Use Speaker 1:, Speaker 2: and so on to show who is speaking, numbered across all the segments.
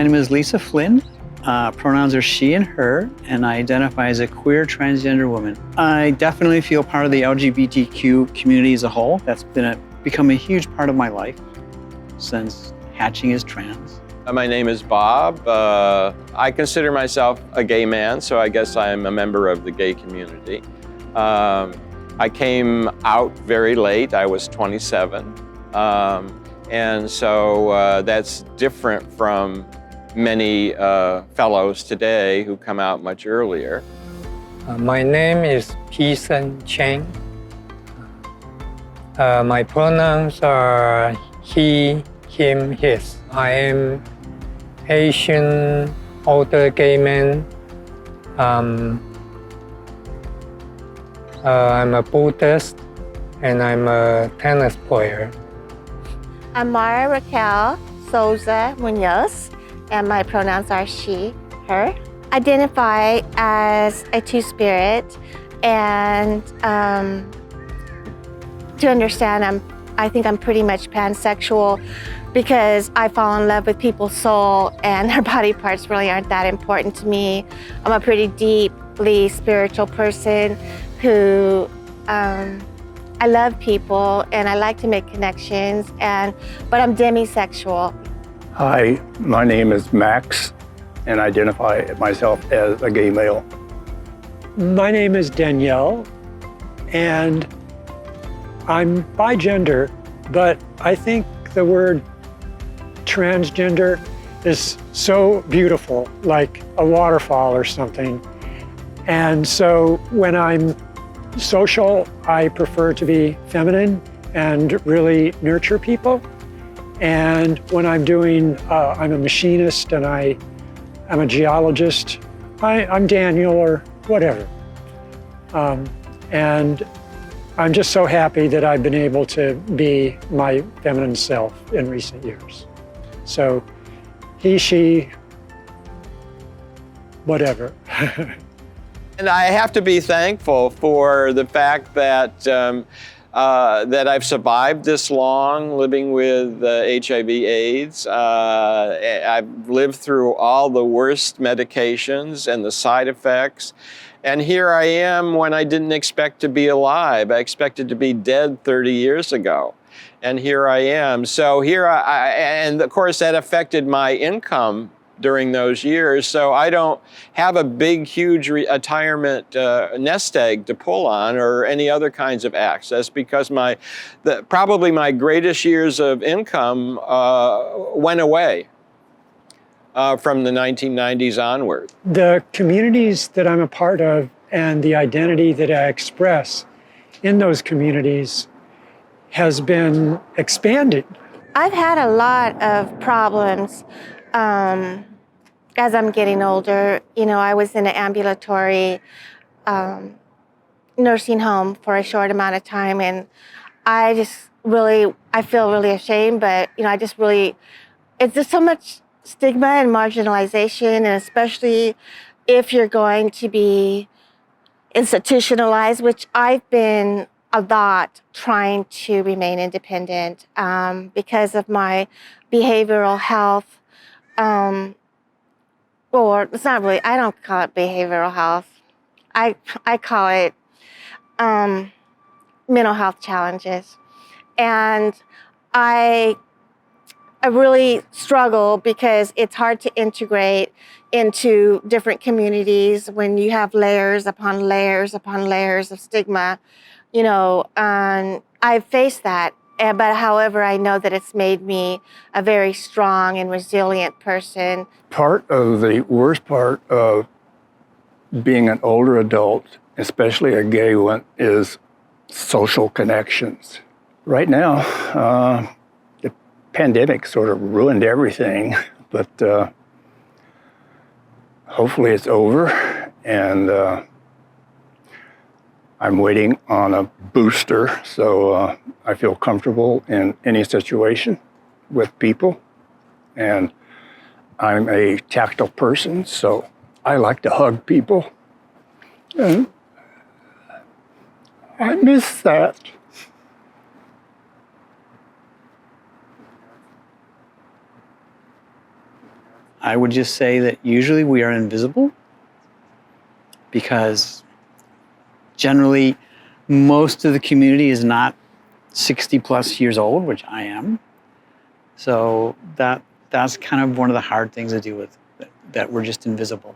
Speaker 1: name is Lisa Flynn. Pronouns are she and her, and I identify as a queer transgender woman. I definitely feel part of the LGBTQ community as a whole. That's become a huge part of my life since hatching as trans.
Speaker 2: My name is Bob. I consider myself a gay man, so I guess I'm a member of the gay community. I came out very late. I was 27. And so that's different from many fellows today who come out much earlier.
Speaker 3: My name is Peason Cheng. My pronouns are he, him, his. I am Asian, older gay man. I'm a Buddhist, and I'm a tennis player.
Speaker 4: I'm Mara Raquel Souza Munoz, and my pronouns are she, her. Identify as a two-spirit, and to understand, I think I'm pretty much pansexual because I fall in love with people's soul, and their body parts really aren't that important to me. I'm a pretty deeply spiritual person who I love people and I like to make connections, but I'm demisexual.
Speaker 5: Hi, my name is Max, and I identify myself as a gay male.
Speaker 6: My name is Danielle, and I'm bigender, but I think the word transgender is so beautiful, like a waterfall or something. And so when I'm social, I prefer to be feminine and really nurture people. And when I'm I'm a machinist and I'm a geologist, I'm Daniel or whatever. And I'm just so happy that I've been able to be my feminine self in recent years. So he, she, whatever.
Speaker 2: And I have to be thankful for the fact that that I've survived this long living with HIV/AIDS. I've lived through all the worst medications and the side effects. And here I am when I didn't expect to be alive. I expected to be dead 30 years ago. And here I am. So and of course that affected my income during those years. So I don't have a big, huge retirement nest egg to pull on or any other kinds of access because probably my greatest years of income went away from the 1990s onward.
Speaker 6: The communities that I'm a part of and the identity that I express in those communities has been expanded.
Speaker 4: I've had a lot of problems as I'm getting older. You know, I was in an ambulatory nursing home for a short amount of time, and I feel really ashamed, but you know, it's just so much stigma and marginalization, and especially if you're going to be institutionalized, which I've been a lot trying to remain independent because of my behavioral health. Or it's not really, I don't call it behavioral health. I call it mental health challenges. And I really struggle because it's hard to integrate into different communities when you have layers upon layers upon layers of stigma, you know, and I've faced that. But however, I know that it's made me a very strong and resilient person.
Speaker 5: Part of the worst part of being an older adult, especially a gay one, is social connections. Right now, the pandemic sort of ruined everything, but hopefully it's over, and I'm waiting on a booster, so I feel comfortable in any situation with people. And I'm a tactile person, so I like to hug people. And I miss that.
Speaker 1: I would just say that usually we are invisible because generally most of the community is not 60 plus years old, which I am. So that's kind of one of the hard things to do with that we're just invisible.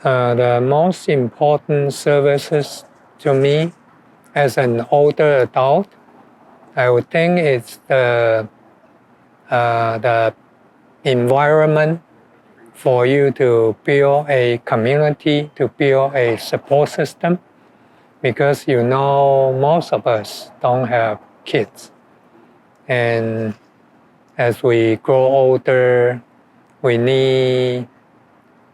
Speaker 3: The most important services to me as an older adult, I would think it's the environment for you to build a community, to build a support system, because most of us don't have kids. And as we grow older, we need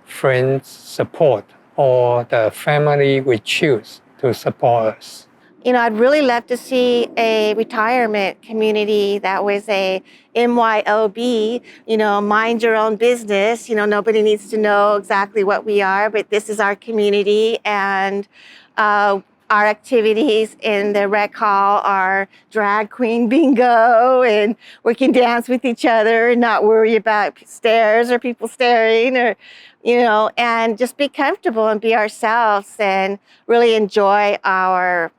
Speaker 3: friends support or the family we choose to support us.
Speaker 4: I'd really love to see a retirement community that was a MYOB, mind your own business. Nobody needs to know exactly what we are, but this is our community, and our activities in the rec hall are drag queen bingo, and we can dance with each other and not worry about stares or people staring, or and just be comfortable and be ourselves and really enjoy our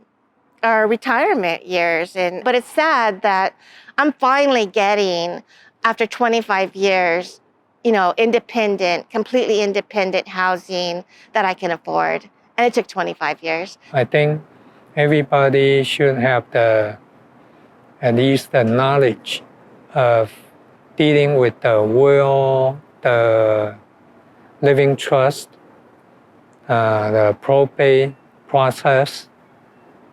Speaker 4: retirement years. But it's sad that I'm finally getting, after 25 years, completely independent housing that I can afford. And it took 25 years.
Speaker 3: I think everybody should have at least the knowledge of dealing with the will, the living trust, the probate process.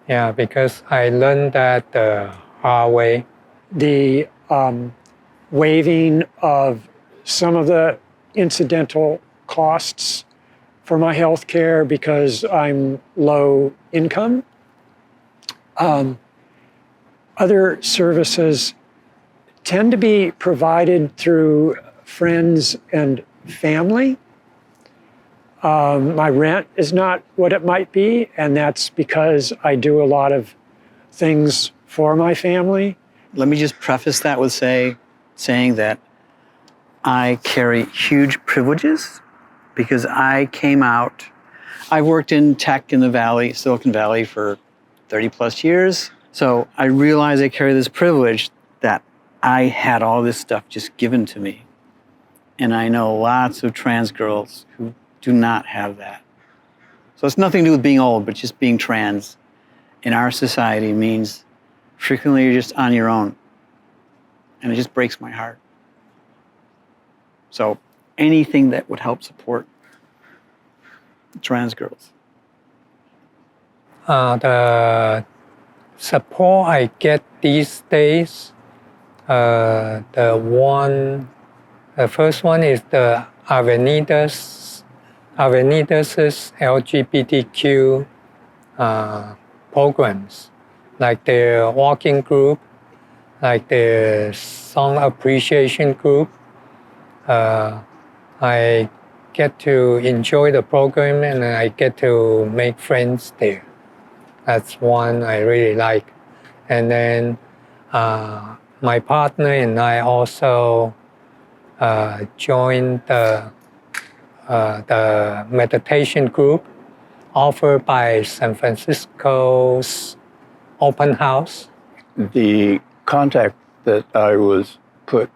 Speaker 3: Yeah, because I learned that the hard way.
Speaker 6: The waiving of some of the incidental costs for my health care because I'm low income. Other services tend to be provided through friends and family. My rent is not what it might be, and that's because I do a lot of things for my family.
Speaker 1: Let me just preface that with saying that I carry huge privileges because I worked in tech in the Valley, Silicon Valley, for 30 plus years. So I realize I carry this privilege that I had all this stuff just given to me. And I know lots of trans girls who do not have that. So it's nothing to do with being old, but just being trans in our society means frequently you're just on your own. And it just breaks my heart. So anything that would help support trans girls.
Speaker 3: The support I get these days, the first one is the Avenidas' LGBTQ programs, like their walking group, like their song appreciation group. I get to enjoy the program and I get to make friends there. That's one I really like. And then my partner and I also joined the meditation group offered by San Francisco's open house.
Speaker 5: The contact that I was put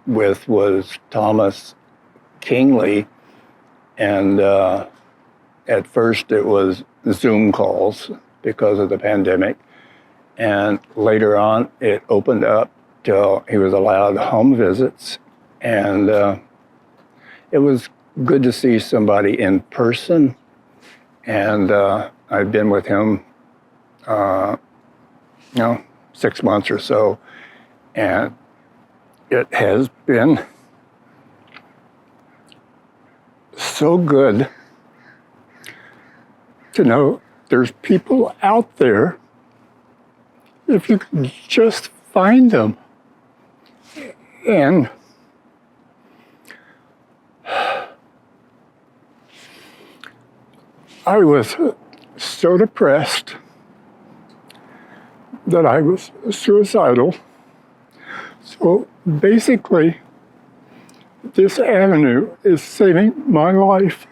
Speaker 5: with was Thomas Kingley, and at first it was Zoom calls because of the pandemic, and later on it opened up till he was allowed home visits, and it was good to see somebody in person, and I've been with him 6 months or so, and it has been so good to know there's people out there if you can just find them. And I was so depressed that I was suicidal. So basically, this avenue is saving my life.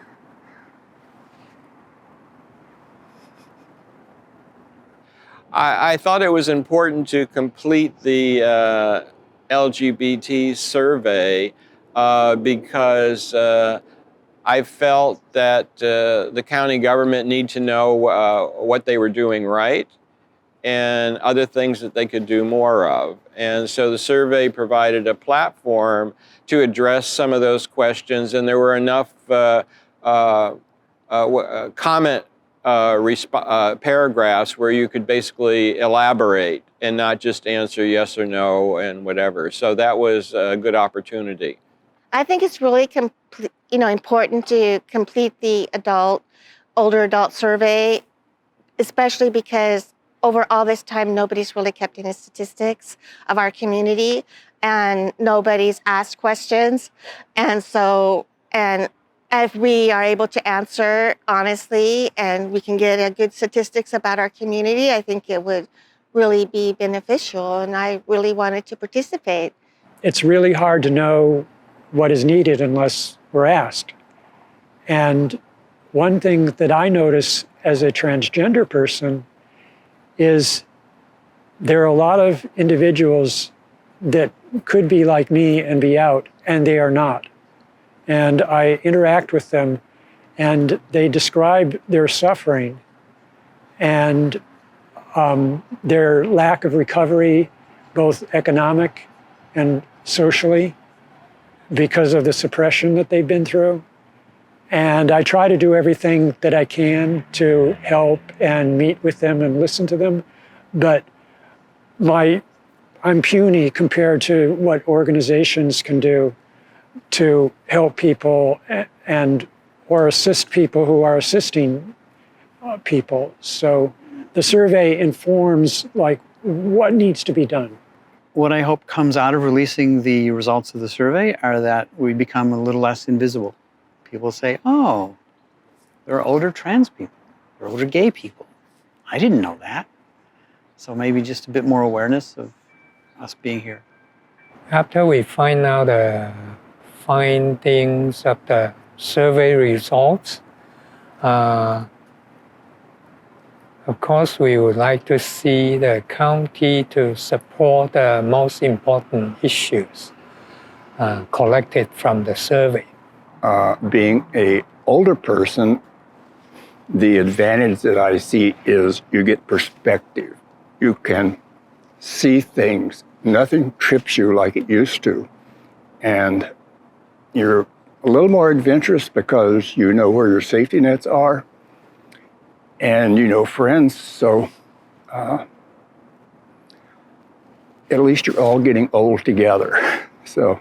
Speaker 2: I thought it was important to complete the LGBT survey because I felt that the county government need to know what they were doing right and other things that they could do more of. And so the survey provided a platform to address some of those questions, and there were enough comment paragraphs where you could basically elaborate and not just answer yes or no and whatever. So that was a good opportunity.
Speaker 4: I think it's really important to complete the older adult survey, especially because over all this time, nobody's really kept any statistics of our community and nobody's asked questions. And so, if we are able to answer honestly and we can get a good statistics about our community, I think it would really be beneficial, and I really wanted to participate.
Speaker 6: It's really hard to know what is needed unless we're asked. And one thing that I notice as a transgender person is there are a lot of individuals that could be like me and be out, and they are not. And I interact with them, and they describe their suffering and their lack of recovery, both economic and socially, because of the suppression that they've been through. And I try to do everything that I can to help and meet with them and listen to them, but I'm puny compared to what organizations can do to help people or assist people who are assisting people. So the survey informs what needs to be done.
Speaker 1: What I hope comes out of releasing the results of the survey are that we become a little less invisible. People say, oh, there are older trans people, there are older gay people. I didn't know that. So maybe just a bit more awareness of us being here.
Speaker 3: After we find out the findings of the survey results, of course, we would like to see the county to support the most important issues collected from the survey.
Speaker 5: Being an older person, the advantage that I see is you get perspective. You can see things. Nothing trips you like it used to. And you're a little more adventurous because you know where your safety nets are and you know friends. So at least you're all getting old together. So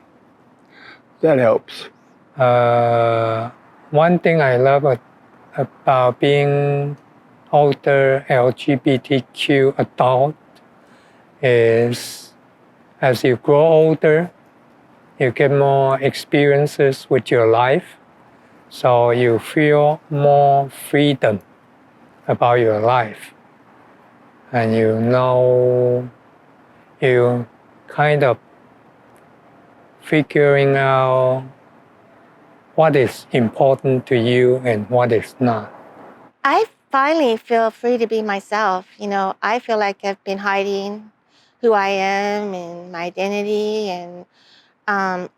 Speaker 5: that helps.
Speaker 3: One thing I love about being older LGBTQ adult is as you grow older, you get more experiences with your life, so you feel more freedom about your life. And you kind of figuring out what is important to you and what is not.
Speaker 4: I finally feel free to be myself. I feel like I've been hiding who I am and my identity and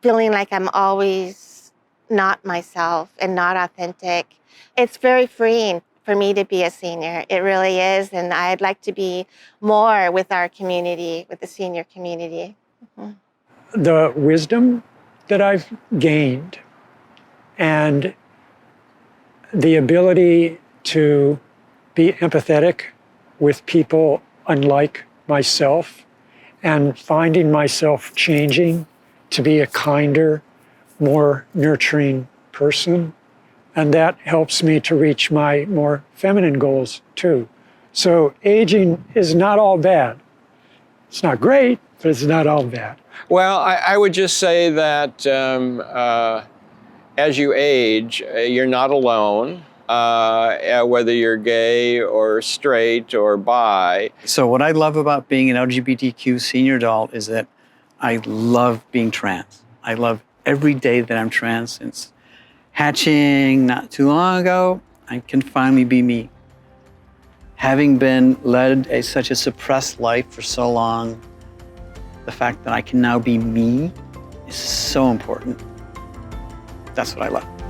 Speaker 4: feeling like I'm always not myself and not authentic. It's very freeing for me to be a senior. It really is. And I'd like to be more with our community, with the senior community. Mm-hmm.
Speaker 6: The wisdom that I've gained and the ability to be empathetic with people unlike myself and finding myself changing to be a kinder, more nurturing person. And that helps me to reach my more feminine goals too. So aging is not all bad. It's not great, but it's not all bad.
Speaker 2: Well, I would just say that as you age, you're not alone, whether you're gay or straight or bi.
Speaker 1: So what I love about being an LGBTQ senior adult is that I love being trans. I love every day that I'm trans. Since hatching not too long ago, I can finally be me. Having been led such a suppressed life for so long, the fact that I can now be me is so important. That's what I love.